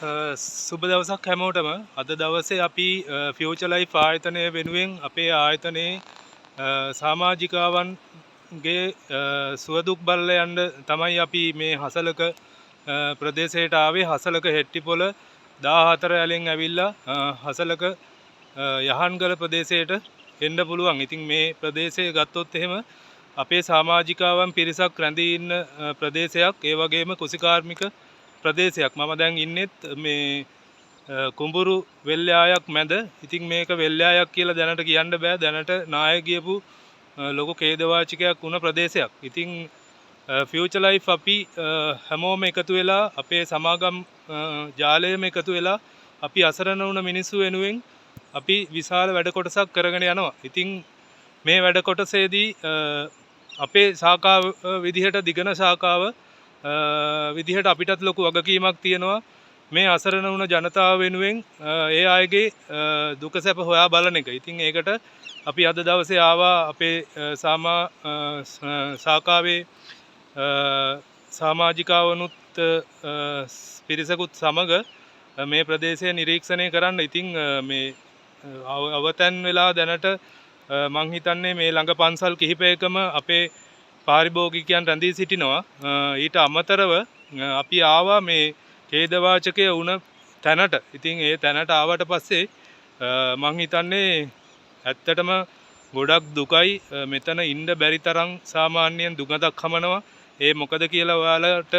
සුබ දවසක් හැමෝටම. අද දවසේ අපි ෆියුචර් ලයිෆ් ආයතනය වෙනුවෙන් අපේ ආයතනයේ සමාජිකාවන්ගේ සුවදුක් බලලා යන්න තමයි අපි මේ හසලක ප්‍රදේශයට ආවේ. හසලක හෙට්ටිපොළ 14 ඇලෙන් ඇවිල්ලා හසලක යහන්ගල ප්‍රදේශයට එන්න පුළුවන්. ඉතින් මේ ප්‍රදේශය ගත්තොත් එහෙම අපේ සමාජිකාවන් පිරිසක් රැඳී ඉන්න ප්‍රදේශයක්. ඒ වගේම කුසිකාර්මික ප්‍රදේශයක්. මම දැන් ඉන්නෙත් මේ කුඹුරු වෙල්යායක් මැද. ඉතින් මේක වෙල්යායක් කියලා දැනට කියන්න බෑ. දැනට නාය ගියපු ලොකු ඛේදවාචකයක් වුණ ප්‍රදේශයක්. ඉතින් ෆියුචර් ලයිෆ් අපි හැමෝම එකතු වෙලා අපේ සමාගම් ජාලයම එකතු වෙලා අපි අසරණ වුණ මිනිස්සු වෙනුවෙන් අපි විශාල වැඩ කොටසක් කරගෙන යනවා. ඉතින් මේ වැඩ කොටසේදී අපේ ශාඛාව විදිහට දිගන ශාඛාව විදිහට අපිටත් ලොකු වගකීමක් තියෙනවා මේ අසරණ වුණ ජනතාව වෙනුවෙන් ඒ අයගේ දුක සැප හොයා බලන එක. ඉතින් ඒකට අපි අද දවසේ ආවා අපේ ශාඛාවේ සමාජිකාවනුත් පිරිසකුත් සමග මේ ප්‍රදේශය නිරීක්ෂණය කරන්න. ඉතින් මේ අවතැන් වෙලා දැනට මං හිතන්නේ මේ ළඟ පන්සල් කිහිපයකම අපේ පාරිභෝගිකයන් රැඳී සිටිනවා. ඊට අමතරව අපි ආවා මේ ඛේදවාචකය වුණ තැනට. ඉතින් ඒ තැනට ආවට පස්සේ මං හිතන්නේ ඇත්තටම ගොඩක් දුකයි. මෙතන ඉන්න බැරි තරම් සාමාන්‍යයෙන් දුකක් හමනවා. ඒ මොකද කියලා ඔයාලට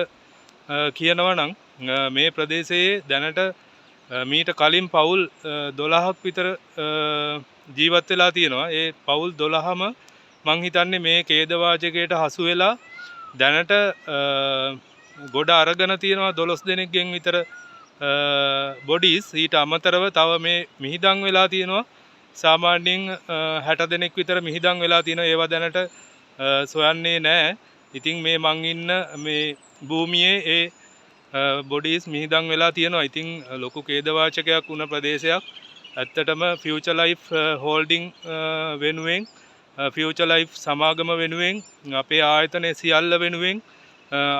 කියනවා නම් මේ ප්‍රදේශයේ දැනට මීට කලින් පවුල් 12ක් විතර ජීවත් වෙලා තියෙනවා. ඒ පවුල් 12ම මං හිතන්නේ මේ ඛේදවාචකයට හසු වෙලා දැනට ගොඩ අරගෙන තියෙනවා 12 දෙනෙක්ගෙන් විතර බොඩිස්. ඊට අමතරව තව මේ මිහිදන් වෙලා තියෙනවා සාමාන්‍යයෙන් 60 දෙනෙක් විතර මිහිදන් වෙලා තියෙනවා. ඒවා දැනට සොයන්නේ නැහැ. ඉතින් මේ මං ඉන්න මේ භූමියේ ඒ බොඩිස් මිහිදන් වෙලා තියෙනවා. ඉතින් ලොකු ඛේදවාචකයක් වුණ ප්‍රදේශයක්. ඇත්තටම ෆියුචර් ලයිෆ් හෝල්ඩින් වෙනුවෙන් ෆියුචර් ලයිෆ් සමාගම වෙනුවෙන් අපේ ආයතනයේ සියල්ල වෙනුවෙන්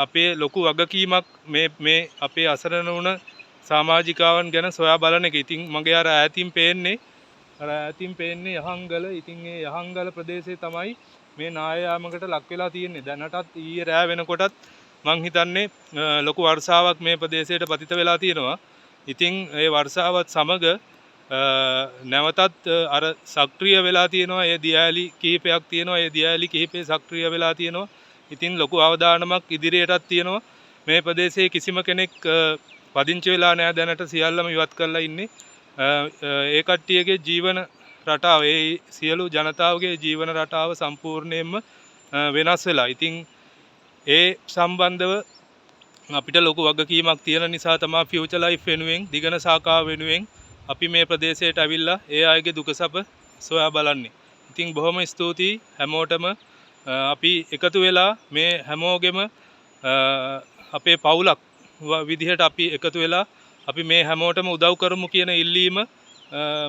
අපේ ලොකු වගකීමක් මේ අපේ අසරණ වුණ සමාජිකාවන් ගැන සොයා බලන එක. ඉතින් මගේ අර ඈතින් පේන්නේ යහංගල. ඉතින් ඒ යහංගල ප්‍රදේශයේ තමයි මේ නාය යාමකට ලක් වෙලා තියෙන්නේ. දැනටත් ඊයේ රෑ වෙනකොටත් මං හිතන්නේ ලොකු වර්ෂාවක් මේ ප්‍රදේශයට පතිත වෙලා තියෙනවා. ඉතින් ඒ වර්ෂාවත් සමග නැවතත් අර සක්‍රිය වෙලා තියෙනවා. ඒ දියඇලි කිහිපයක් තියෙනවා. ඒ දියඇලි කිහිපේ සක්‍රිය වෙලා තියෙනවා. ඉතින් ලොකු අවධානමක් ඉදිරියටත් තියෙනවා. මේ ප්‍රදේශයේ කිසිම කෙනෙක් පදිංචි වෙලා නැහැ. දැනට සියල්ලම ඉවත් කරලා ඉන්නේ. ඒ කට්ටියගේ ජීවන රටාව, ඒ සියලු ජනතාවගේ ජීවන රටාව සම්පූර්ණයෙන්ම වෙනස් වෙලා. ඉතින් ඒ සම්බන්ධව අපිට ලොකු වගකීමක් තියෙන නිසා තමයි ෆියුචර් ලයිෆ් වෙනුවෙන් දිගන ශාඛාව වෙනුවෙන් අපි මේ ප්‍රදේශයට ඇවිල්ලා ඒ අයගේ දුක සැප සොයා බලන්නේ. ඉතින් බොහොම ස්තුතියි හැමෝටම. අපි එකතු වෙලා මේ හැමෝගෙම අපේ පවුලක් විදිහට අපි එකතු වෙලා අපි මේ හැමෝටම උදව් කරමු කියන ඉල්ලීම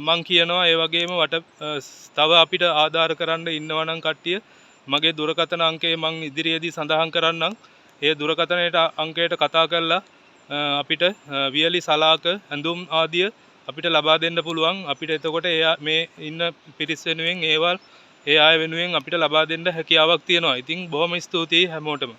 මං කියනවා. ඒ වගේම තව අපිට ආධාර කරන්න ඉන්නවා නම් කට්ටිය මගේ දුරකථන අංකය මං ඉදිරියේදී සඳහන් කරන්නම්. ඒ දුරකථනයට අංකයට කතා කරලා අපිට වියලි සලාක ඇඳුම් ආදිය අපිට ලබා දෙන්න පුළුවන්. අපිට එතකොට මේ ඉන්න පිරිස් වෙනුවෙන් ඒ අය වෙනුවෙන් අපිට ලබා දෙන්න හැකියාවක් තියෙනවා. ඉතින් බොහොම ස්තුතියි හැමෝටම.